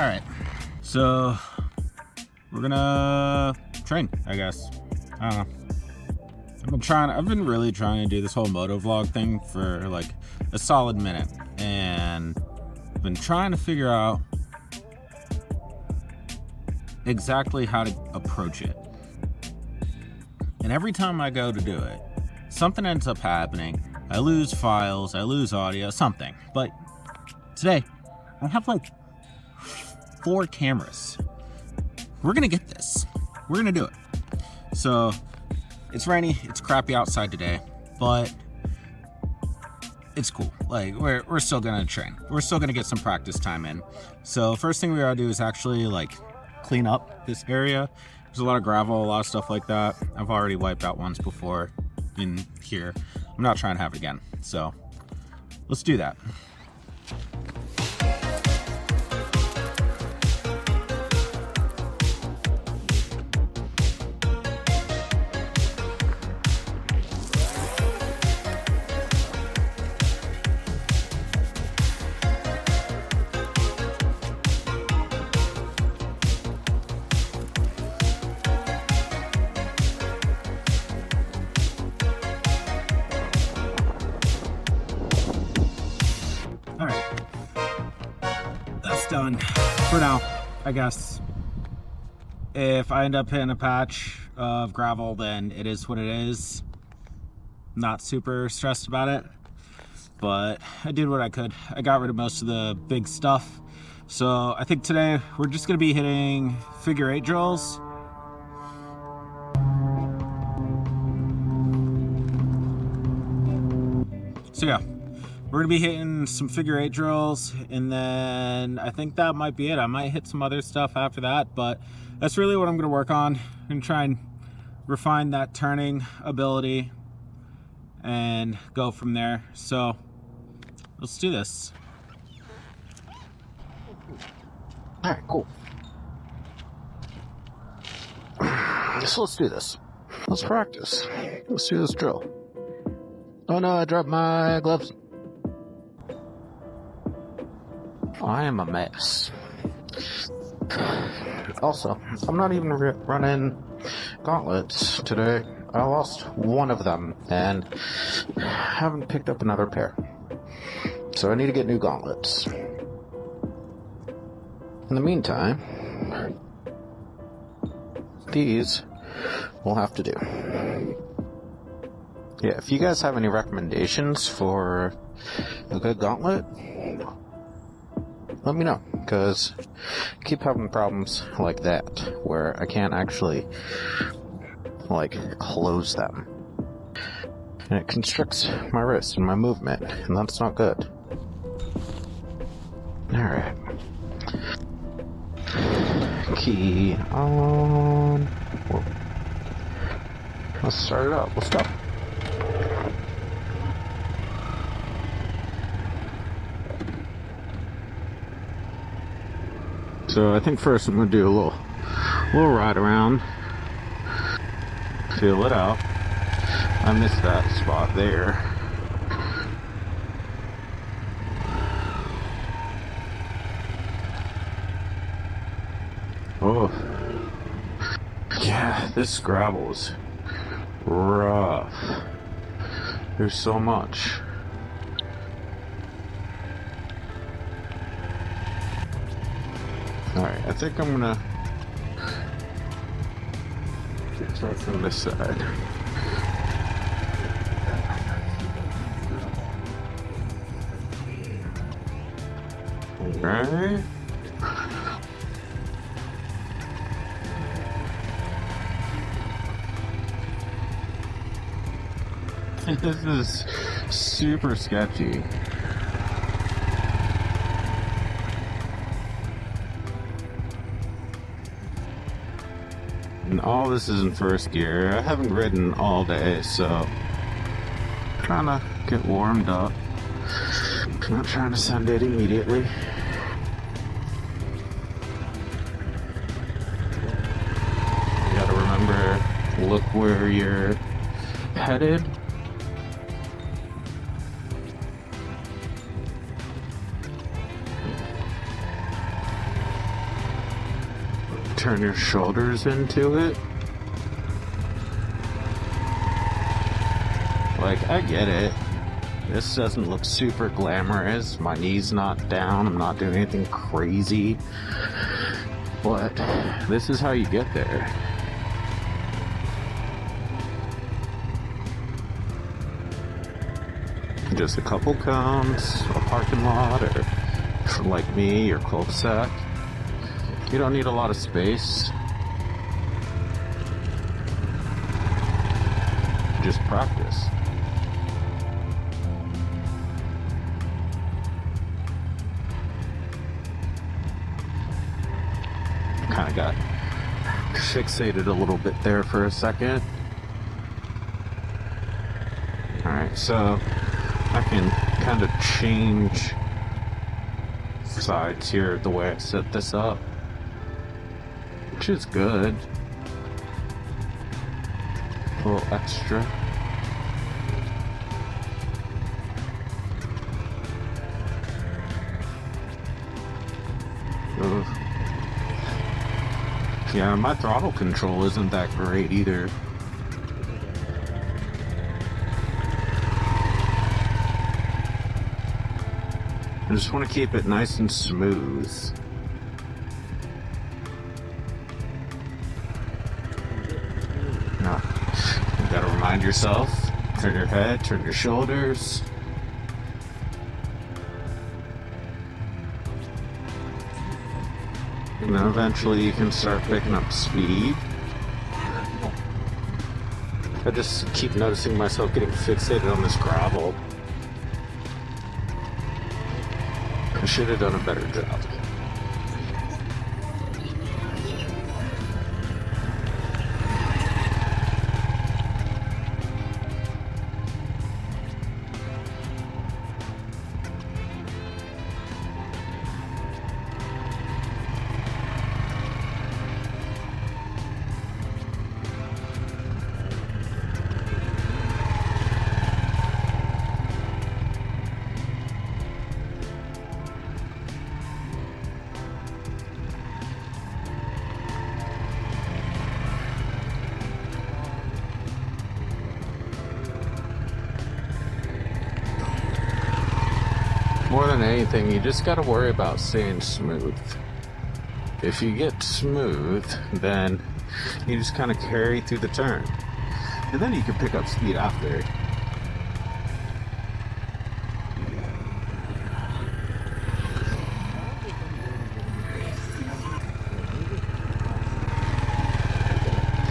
Alright, so we're gonna train, I guess. I don't know. I've been really trying to do this whole motovlog thing for like a solid minute, and I've been trying to figure out exactly how to approach it. And every time I go to do it, something ends up happening. I lose files, I lose audio, something. But today, I have like 4 cameras. We're gonna get this. We're gonna do it. So, it's rainy, it's crappy outside today, but it's cool. Like, we're still gonna train. We're still gonna get some practice time in. So, first thing we gotta do is actually like clean up this area. There's a lot of gravel, a lot of stuff like that. I've already wiped out once before in here. I'm not trying to have it again. So, let's do that. Alright, that's done for now, I guess. If I end up hitting a patch of gravel, then it is what it is. Not super stressed about it, but I did what I could. I got rid of most of the big stuff. So I think today we're just gonna be hitting figure 8 drills. So yeah. We're gonna be hitting some figure 8 drills, and then I think that might be it. I might hit some other stuff after that, but that's really what I'm gonna work on. I'm gonna try and refine that turning ability and go from there. So let's do this. All right, cool. So let's do this. Let's practice. Let's do this drill. Oh no, I dropped my gloves. I am a mess. Also, I'm not even running gauntlets today. I lost one of them and haven't picked up another pair. So I need to get new gauntlets. In the meantime, these will have to do. Yeah, if you guys have any recommendations for a good gauntlet, let me know, because I keep having problems like that, where I can't actually, like, close them. And it constricts my wrist and my movement, and that's not good. Alright. Key on. Whoa. Let's start it up. Let's go. So I think first I'm gonna do a little ride around, feel it out. I missed that spot there. Oh, yeah, this gravel is rough. There's so much. Alright, I think I'm gonna start from this side. Alright. This is super sketchy. And all this is in first gear. I haven't ridden all day, so I'm trying to get warmed up. I'm not trying to send it immediately. You gotta remember, look where you're headed. turn your shoulders into it. Like, I get it. This doesn't look super glamorous. My knee's not down. I'm not doing anything crazy. But this is how you get there. Just a couple cones, a parking lot, or like me, your cul-de-sac. You don't need a lot of space. Just practice. Kind of got fixated a little bit there for a second. Alright, so I can kind of change sides here the way I set this up, which is good. A little extra. Ugh. Yeah, my throttle control isn't that great either. I just want to keep it nice and smooth. Now, you gotta remind yourself, turn your head, turn your shoulders. And then eventually you can start picking up speed. I just keep noticing myself getting fixated on this gravel. I should have done a better job. More than anything, you just gotta worry about staying smooth. If you get smooth, then you just kind of carry through the turn. And then you can pick up speed after.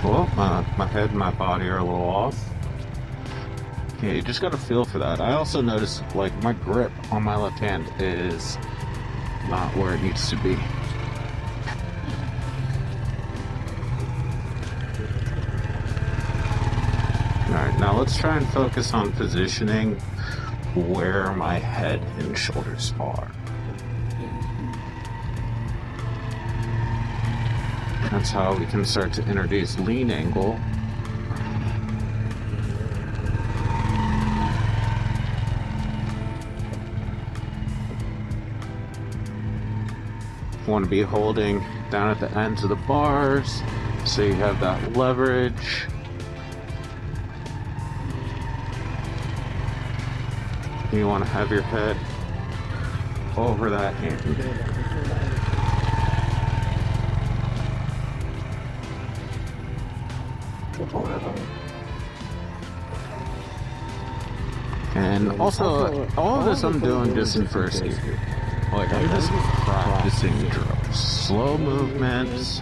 Well, my head and my body are a little off. Yeah, you just gotta feel for that. I also noticed, like, my grip on my left hand is not where it needs to be. Alright, now let's try and focus on positioning where my head and shoulders are. That's how we can start to introduce lean angle. Want to be holding down at the ends of the bars so you have that leverage. You want to have your head over that hand. And also, all of this I'm doing just in first gear. Like, I'm just practicing drills. Slow movements,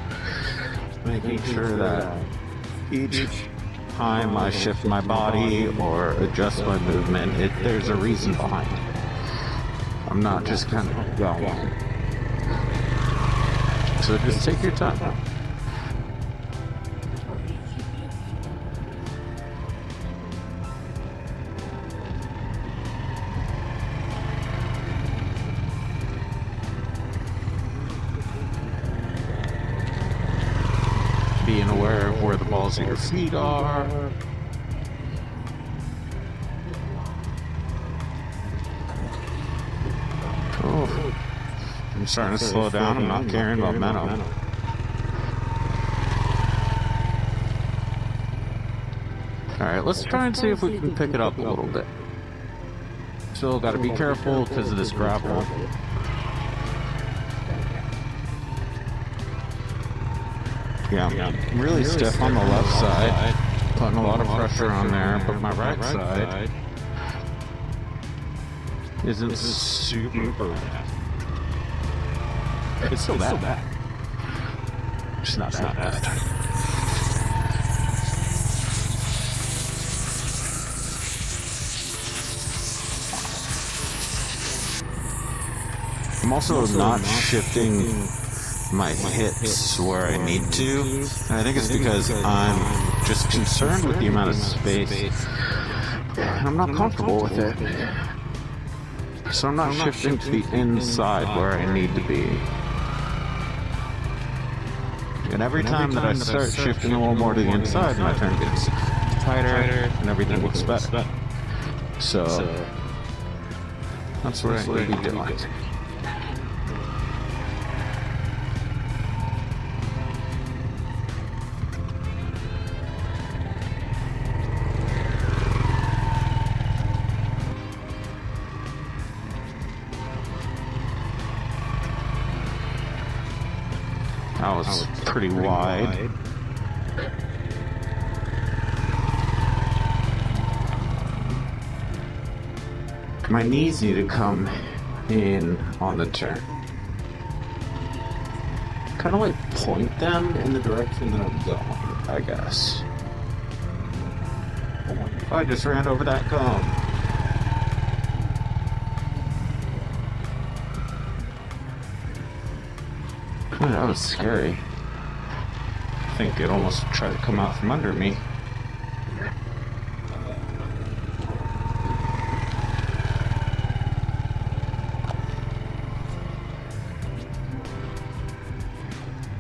making sure that each time I shift my body or adjust my movement, there's a reason behind it. I'm not just kind of going. So just take your time. Being aware of where the balls of your feet are. Oh, I'm starting to slow down. I'm not carrying momentum. Alright, let's try and see if we can pick it up a little bit. Still gotta be careful because of this gravel. Yeah, really stiff on the left side. Putting a lot of pressure on there, but my right side isn't super bad. It's still bad. It's not bad. I'm also not shifting my hips where I need to. And I think it's because I'm just concerned with the amount of space. And I'm not comfortable with it. So I'm not shifting to the inside where I need to be. And every time that I start shifting a little more to the inside, my turn gets tighter and everything looks better. So that's what I need to be doing. That was pretty wide. My knees need to come in on the turn. Kind of like point them in the direction that I'm going, I guess. I just ran over that cone. Oh, that was scary. I think it almost tried to come out from under me.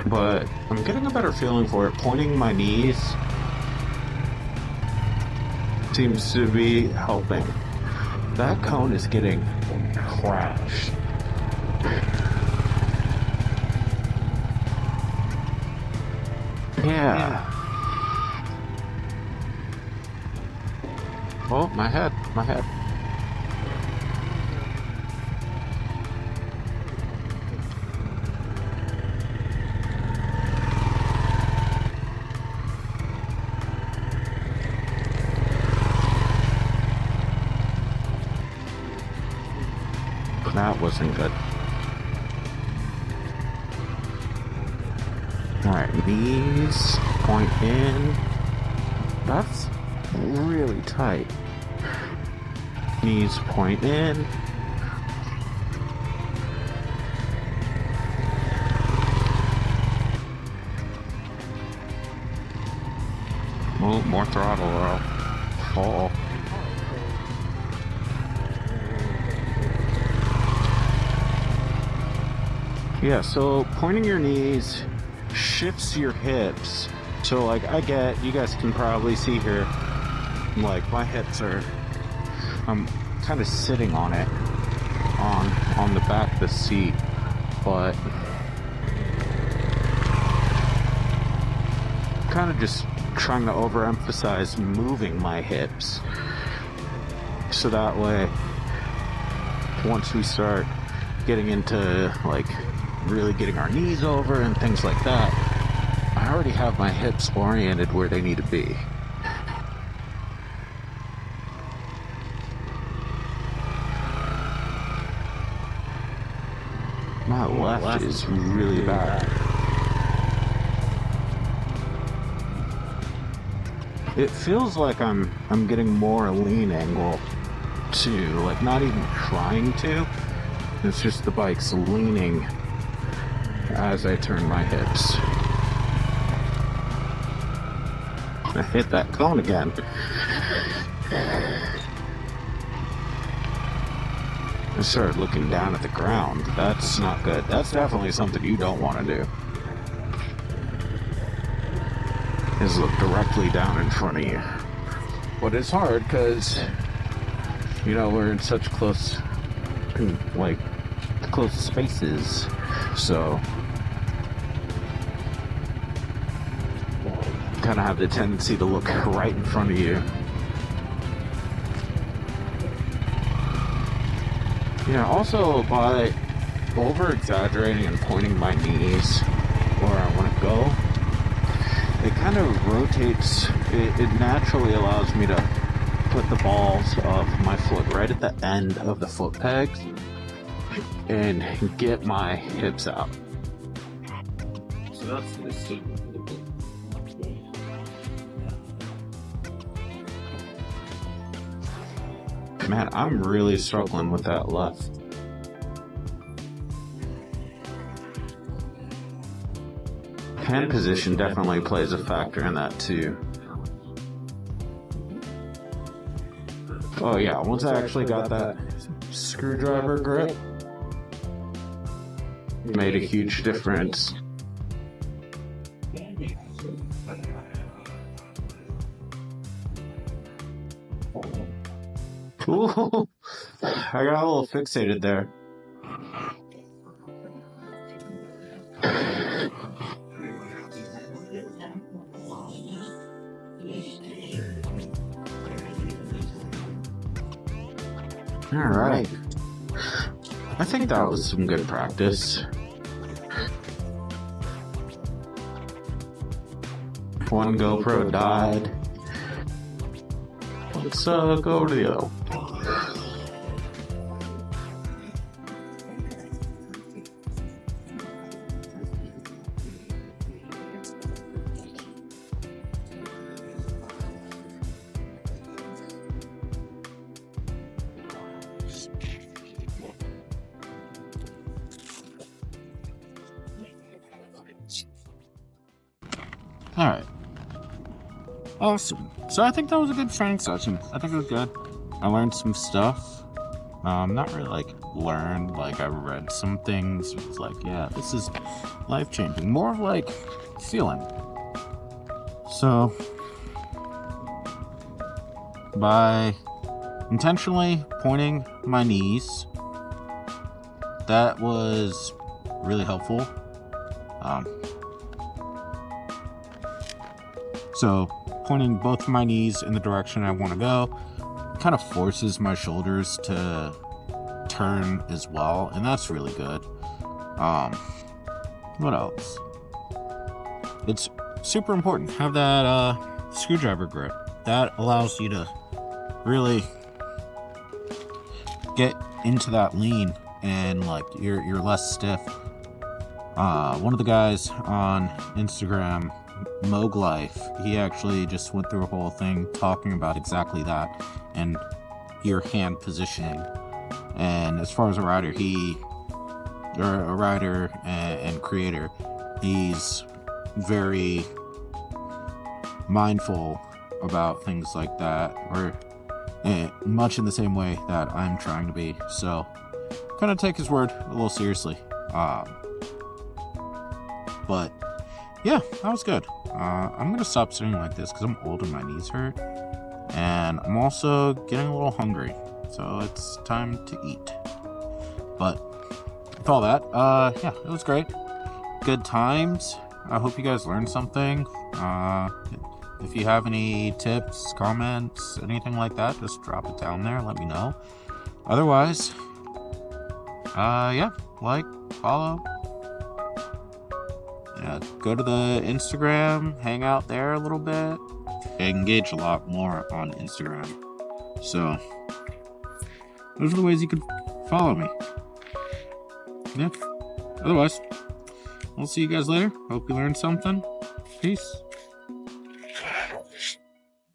But I'm getting a better feeling for it. Pointing my knees seems to be helping. That cone is getting crashed. Yeah. Oh, my head. That wasn't good. Alright, knees, point in. That's really tight. Knees, point in. Oh, more throttle, or I'll fall. Yeah, so pointing your knees shifts your hips. So like you guys can probably see here, like my hips are, I'm kind of sitting on it, on the back of the seat, but kind of just trying to overemphasize moving my hips. So that way, once we start getting into like really getting our knees over and things like that, I already have my hips oriented where they need to be. My left is really bad. It feels like I'm getting more a lean angle too, like not even trying to. It's just the bike's leaning as I turn my hips. I hit that cone again. I started looking down at the ground. That's not good. That's definitely something you don't want to do. Is look directly down in front of you. But it's hard because, you know, we're in such close spaces. So kind of have the tendency to look right in front of you. Yeah, also by over-exaggerating and pointing my knees where I want to go, it kind of rotates, it naturally allows me to put the balls of my foot right at the end of the foot pegs and get my hips out. So that's the distinct. Man, I'm really struggling with that left. Hand position definitely plays a factor in that too. Oh yeah, once I actually got that screwdriver grip, it made a huge difference. Ooh, I got a little fixated there. Alright. I think that was some good practice. One GoPro died. Let's go over to the other. Alright. Awesome. So I think that was a good training session. I think it was good. I learned some stuff. Not really like learned, like I read some things. It was like, yeah, this is life-changing. More of like feeling. So by intentionally pointing my knees, that was really helpful. So pointing both of my knees in the direction I want to go kind of forces my shoulders to turn as well, and that's really good. What else? It's super important to have that screwdriver grip. That allows you to really get into that lean and like you're less stiff. One of the guys on Instagram, Moog Life, he actually just went through a whole thing talking about exactly that and your hand positioning. And as far as a rider, and creator, he's very mindful about things like that, or much in the same way that I'm trying to be. So kind of take his word a little seriously. But yeah, that was good. I'm gonna stop sitting like this because I'm old and my knees hurt, and I'm also getting a little hungry, so it's time to eat. But with all that, yeah, it was great. Good times. I hope you guys learned something. If you have any tips, comments, anything like that, just drop it down there, let me know. Otherwise, yeah, like, follow. Go to the Instagram, hang out there a little bit. I engage a lot more on Instagram. So, those are the ways you can follow me. Yeah. Otherwise, I'll see you guys later. Hope you learned something. Peace.